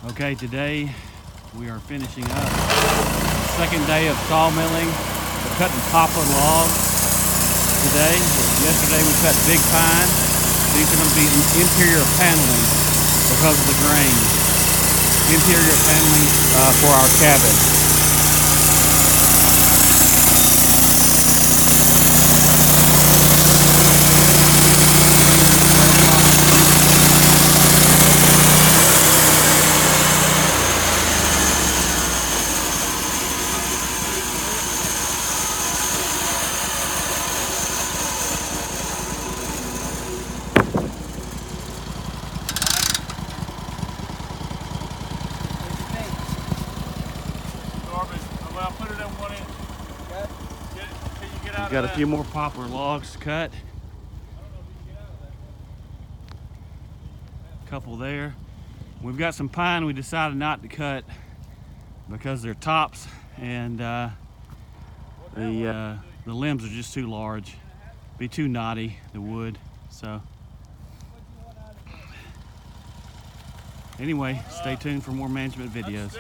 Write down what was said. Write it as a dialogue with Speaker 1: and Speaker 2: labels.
Speaker 1: Okay, today we are finishing up second day of sawmilling. We're cutting poplar logs today. Yesterday we cut big pine. These are going to be interior paneling because of the grain. Interior paneling for our cabin.
Speaker 2: Well, put it in 1 inch. Okay. Can you get out
Speaker 1: We've got
Speaker 2: of
Speaker 1: a few more poplar logs to cut.
Speaker 2: I don't know if you can get out of that.
Speaker 1: Couple there. We've got some pine we decided not to cut because they're tops and the limbs are just too large. Be too knotty, the wood. So anyway, stay tuned for more management videos.